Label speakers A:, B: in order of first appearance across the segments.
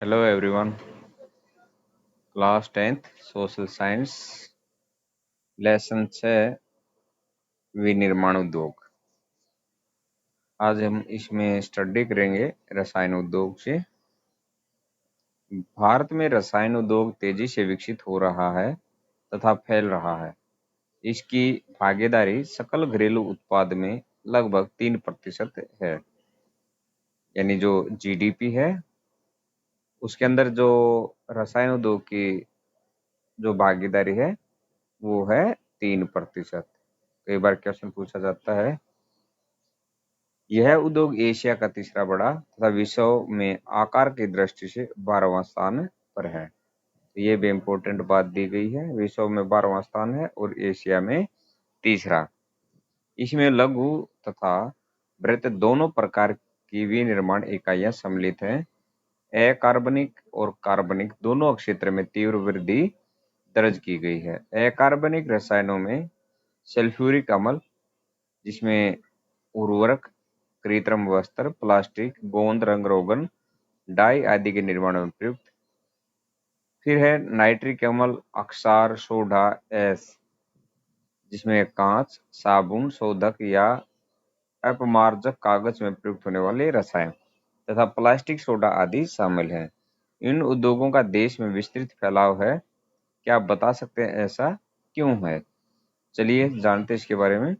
A: Hello everyone, class 10th social science lesson 6 विनिर्माण उद्योग। आज हम इसमें स्टडी करेंगे रसायन उद्योग से। भारत में रसायन उद्योग तेजी से विकसित हो रहा है तथा फैल रहा है। इसकी भागीदारी सकल घरेलू उत्पाद में लगभग 3% है, यानी जो जीडीपी है उसके अंदर जो रसायन उद्योग की जो भागीदारी है वो है 3%। कई बार क्वेश्चन पूछा जाता है। यह उद्योग एशिया का तीसरा बड़ा तथा विश्व में आकार की दृष्टि से 12वां स्थान पर है। तो ये भी इम्पोर्टेंट बात दी गई है, विश्व में 12वां स्थान है और एशिया में तीसरा। इसमें लघु तथा बृहत दोनों प्रकार की विनिर्माण इकाइयां सम्मिलित हैं। अकार्बनिक और कार्बनिक दोनों क्षेत्र में तीव्र वृद्धि दर्ज की गई है। अकार्बनिक रसायनों में सल्फ्यूरिक अम्ल, जिसमें उर्वरक, कृत्रिम वस्त्र, प्लास्टिक, गोंद, रंग रोगन, डाई आदि के निर्माण में प्रयुक्त। फिर है नाइट्रिक अम्ल, अक्षार, सोडा, एस, जिसमें कांच, साबुन, शोधक या अपमार्जक कागज में प्रयुक्त होने वाले रसायन तथा प्लास्टिक सोडा आदि शामिल हैं। इन उद्योगों का देश में विस्तृत फैलाव है। क्या आप बता सकते हैं ऐसा क्यों है? चलिए जानते हैं इसके बारे में।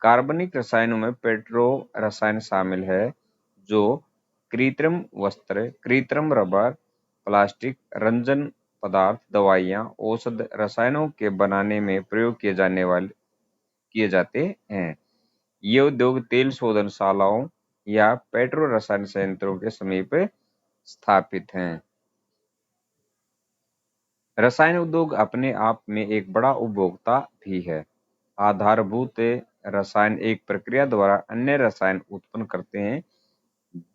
A: कार्बनिक रसायनों में पेट्रो रसायन शामिल है, जो कृत्रिम वस्त्र, कृत्रिम रबर, प्लास्टिक, रंजन पदार्थ, दवाइयां, औषध रसायनों के बनाने में प्रयोग किए जाते हैं। ये उद्योग तेल शोधनशालाओं या पेट्रो रसायन संयंत्रों के समीप स्थापित हैं। रसायन उद्योग अपने आप में एक बड़ा उपभोक्ता भी है। आधारभूत रसायन एक प्रक्रिया द्वारा अन्य रसायन उत्पन्न करते हैं,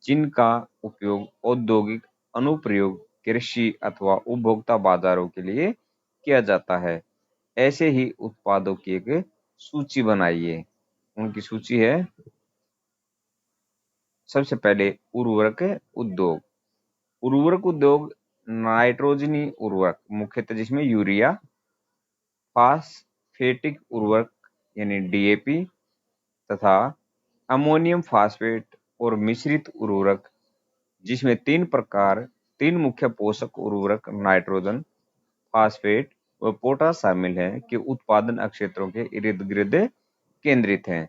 A: जिनका उपयोग औद्योगिक अनुप्रयोग, कृषि अथवा उपभोक्ता बाजारों के लिए किया जाता है। ऐसे ही उत्पादों की एक सूची बनाइए। उनकी सूची है। सबसे पहले उर्वरक उद्योग। उर्वरक उद्योग नाइट्रोजनी उर्वरक, मुख्यतः जिसमें यूरिया, फास्फेटिक उर्वरक यानी डीएपी तथा अमोनियम फास्फेट और मिश्रित उर्वरक, जिसमें तीन मुख्य पोषक उर्वरक नाइट्रोजन, फास्फेट व पोटाश शामिल हैं, के उत्पादन क्षेत्रों के इर्द गिर्द केंद्रित हैं।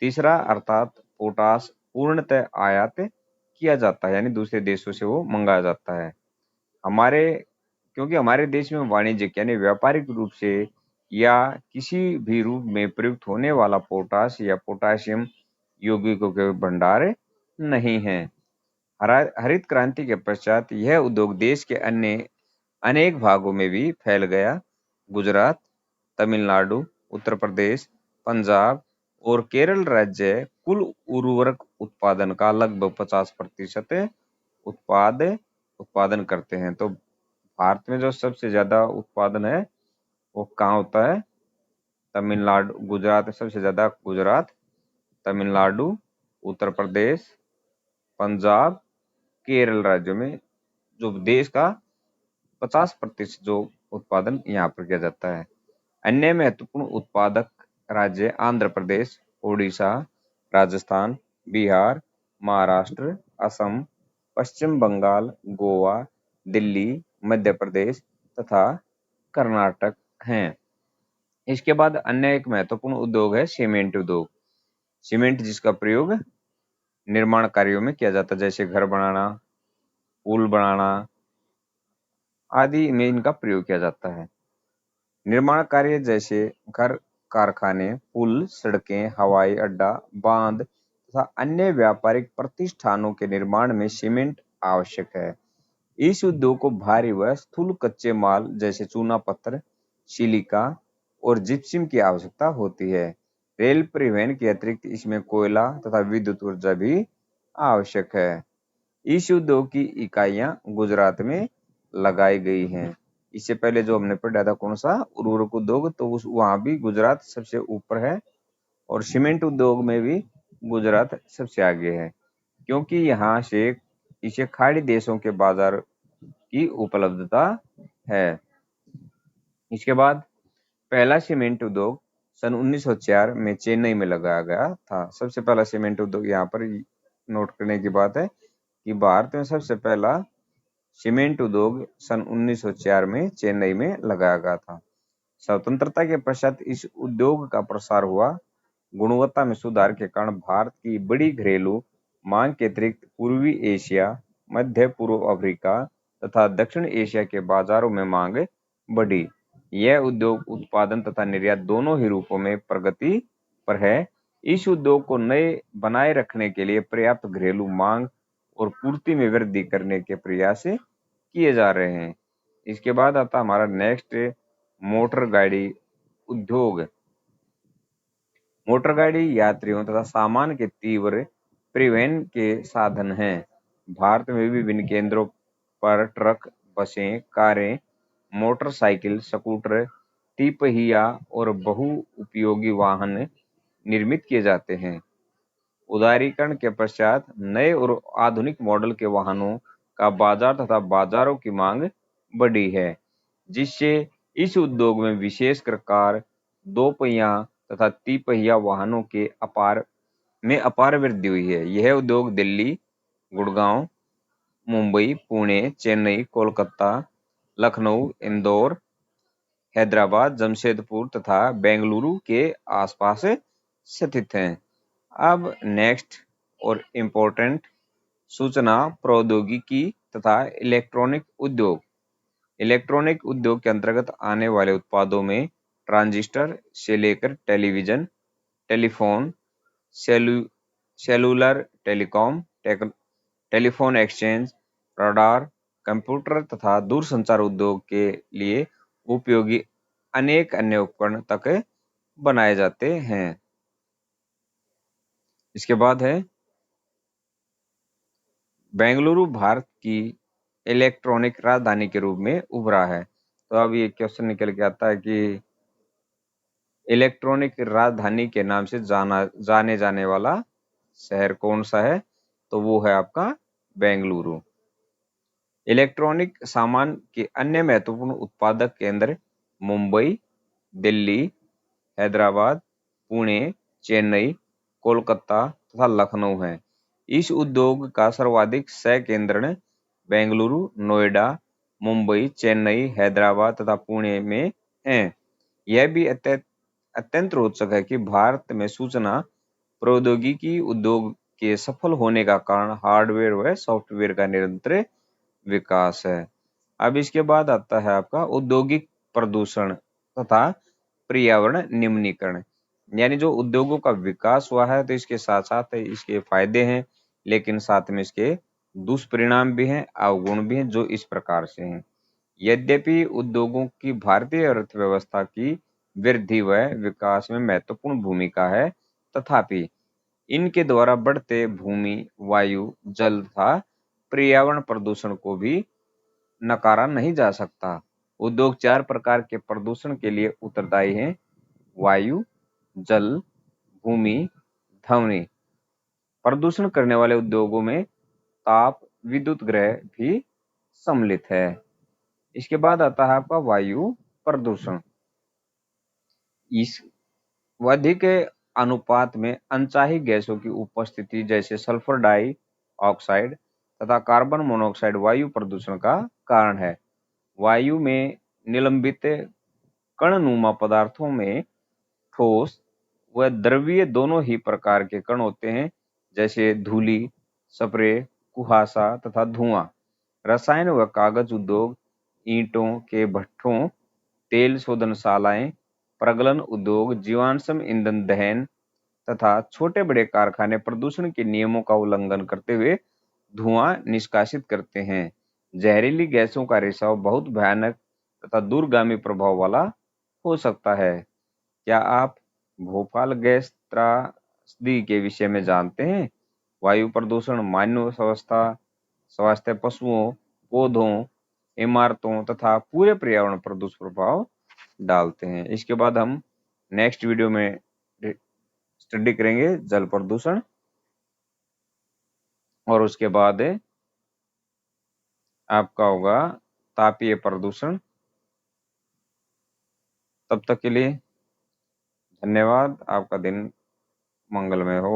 A: तीसरा अर्थात पोटाश पूर्णतः आयात किया जाता है, यानी दूसरे देशों से वो मंगाया जाता है। क्योंकि हमारे देश में वाणिज्यिक यानी व्यापारिक रूप से या किसी भी रूप में प्रयुक्त होने वाला पोटाश या पोटाशियम यौगिकों के भंडार नहीं है। हरित क्रांति के पश्चात यह उद्योग देश के अन्य अनेक भागों में भी फैल गया। गुजरात, तमिलनाडु, उत्तर प्रदेश, पंजाब और केरल राज्य कुल उर्वरक उत्पादन का लगभग 50% उत्पादन करते हैं। तो भारत में जो सबसे ज्यादा उत्पादन है वो कहाँ होता है? तमिलनाडु, गुजरात में सबसे ज्यादा गुजरात, तमिलनाडु, उत्तर प्रदेश, पंजाब, केरल राज्यों में जो देश का 50% जो उत्पादन यहाँ पर किया जाता है। अन्य महत्वपूर्ण उत्पादक राज्य आंध्र प्रदेश, उड़ीसा, राजस्थान, बिहार, महाराष्ट्र, असम, पश्चिम बंगाल, गोवा, दिल्ली, मध्य प्रदेश तथा कर्नाटक हैं। इसके बाद अन्य एक महत्वपूर्ण उद्योग है सीमेंट उद्योग। सीमेंट जिसका प्रयोग निर्माण कार्यों में किया जाता है, जैसे घर बनाना, पुल बनाना आदि में इनका प्रयोग किया जाता है। निर्माण कार्य जैसे घर, कारखाने, पुल, सड़कें, हवाई अड्डा, बांध तथा अन्य व्यापारिक प्रतिष्ठानों के निर्माण में सीमेंट आवश्यक है। इस उद्योग को भारी व स्थूल कच्चे माल जैसे चूना पत्थर, सिलिका और जिप्सम की आवश्यकता होती है। रेल परिवहन के अतिरिक्त इसमें कोयला तथा विद्युत ऊर्जा भी आवश्यक है। इस उद्योग की इकाइयां गुजरात में लगाई गई हैं। इससे पहले जो हमने पढ़ा था कौन सा? उर्वरक उद्योग, तो वहां भी गुजरात सबसे ऊपर है और सीमेंट उद्योग में भी गुजरात सबसे आगे है, क्योंकि यहाँ से इसे खाड़ी देशों के बाजार की उपलब्धता है। इसके बाद पहला सीमेंट उद्योग सन 1904 में चेन्नई में लगाया गया था। सबसे पहला सीमेंट उद्योग यहाँ पर नोट करने की बात है कि भारत में सबसे पहला सीमेंट उद्योग सन 1904 में चेन्नई में लगाया गया था। स्वतंत्रता के पश्चात इस उद्योग का प्रसार हुआ। गुणवत्ता में सुधार के कारण भारत की बड़ी घरेलू मांग के अतिरिक्त पूर्वी एशिया, मध्य पूर्व अफ्रीका तथा दक्षिण एशिया के बाजारों में मांग बढ़ी। यह उद्योग उत्पादन तथा निर्यात दोनों ही रूपों में प्रगति पर है। इस उद्योग को नए बनाए रखने के लिए पर्याप्त घरेलू मांग और पूर्ति में वृद्धि करने के प्रयास किए जा रहे हैं। इसके बाद आता हमारा नेक्स्ट मोटर गाड़ी उद्योग। मोटर गाड़ी यात्रियों तथा सामान के तीव्र परिवहन के साधन हैं। भारत में विभिन्न केंद्रों पर ट्रक, बसें, कारें, मोटरसाइकिल, स्कूटर, तिपहिया और बहु उपयोगी वाहन निर्मित किए जाते हैं। उदारीकरण के पश्चात नए और आधुनिक मॉडल के वाहनों का बाजार तथा बाजारों की मांग बढ़ी है, जिससे इस उद्योग में विशेषकर कार, दो पहिया तथा तिपहिया वाहनों के अपार वृद्धि हुई है। यह उद्योग दिल्ली, गुड़गांव, मुंबई, पुणे, चेन्नई, कोलकाता, लखनऊ, इंदौर, हैदराबाद, जमशेदपुर तथा बेंगलुरु के आसपास स्थित हैं। अब नेक्स्ट और इम्पोर्टेंट सूचना प्रौद्योगिकी तथा इलेक्ट्रॉनिक उद्योग। इलेक्ट्रॉनिक उद्योग के अंतर्गत आने वाले उत्पादों में ट्रांजिस्टर से लेकर television, telephone, cellular telecom, telephone exchange, radar, computer तथा दूरसंचार उद्योग के लिए उपयोगी अनेक अन्य उपकरण तक बनाए जाते हैं। इसके बाद है बेंगलुरु भारत की इलेक्ट्रॉनिक राजधानी के रूप में उभरा है। तो अब ये क्वेश्चन निकल के आता है कि इलेक्ट्रॉनिक राजधानी के नाम से जाने जाने वाला शहर कौन सा है? तो वो है आपका बेंगलुरु। इलेक्ट्रॉनिक सामान के अन्य महत्वपूर्ण उत्पादक केंद्र मुंबई, दिल्ली, हैदराबाद, पुणे, चेन्नई, कोलकाता तथा लखनऊ है। इस उद्योग का सर्वाधिक संकेंद्रण बेंगलुरु, नोएडा, मुंबई, चेन्नई, हैदराबाद तथा पुणे में है। यह भी अत्यंत रोचक है कि भारत में सूचना प्रौद्योगिकी उद्योग के सफल होने का कारण हार्डवेयर व सॉफ्टवेयर का निरंतर विकास है। अब इसके बाद आता है आपका औद्योगिक प्रदूषण तथा पर्यावरण निम्नीकरण। यानी जो उद्योगों का विकास हुआ है तो इसके साथ साथ इसके फायदे हैं, लेकिन साथ में इसके दुष्परिणाम भी हैं, अवगुण भी हैं, जो इस प्रकार से हैं। यद्यपि उद्योगों की भारतीय अर्थव्यवस्था की वृद्धि व विकास में महत्वपूर्ण भूमिका है, तथापि इनके द्वारा बढ़ते भूमि, वायु, जल तथा पर्यावरण प्रदूषण को भी नकारा नहीं जा सकता। उद्योग 4 प्रकार के प्रदूषण के लिए उत्तरदायी हैं: वायु, जल, भूमि, ध्वनि। प्रदूषण करने वाले उद्योगों में ताप विद्युत ग्रह भी सम्मिलित है। इसके बाद आता है आपका वायु प्रदूषण। इस अधिक अनुपात में अनचाही गैसों की उपस्थिति जैसे सल्फर डाइऑक्साइड तथा कार्बन मोनोऑक्साइड वायु प्रदूषण का कारण है। वायु में निलंबित कणनुमा पदार्थों में ठोस व द्रवीय दोनों ही प्रकार के कण होते हैं, जैसे धूलि, स्प्रे, कुहासा तथा धुआं। रसायन व कागज उद्योग, ईंटों के भट्ठों, तेल शोधनशालाएं, प्रगलन उद्योग, जीवाश्म ईंधन दहन तथा छोटे बड़े कारखाने प्रदूषण के नियमों का उल्लंघन करते हुए धुआं निष्कासित करते हैं। जहरीली गैसों का रिसाव बहुत भयानक तथा दूरगामी प्रभाव वाला हो सकता है। क्या आप भोपाल गैस त्रासदी के विषय में जानते हैं? वायु प्रदूषण मानव स्वास्थ्य, पशुओं, पौधों, इमारतों तथा पूरे पर्यावरण पर दुष्प्रभाव डालते हैं। इसके बाद हम नेक्स्ट वीडियो में स्टडी करेंगे जल प्रदूषण, और उसके बाद आपका होगा तापीय प्रदूषण। तब तक के लिए धन्यवाद। आपका दिन मंगलमय हो।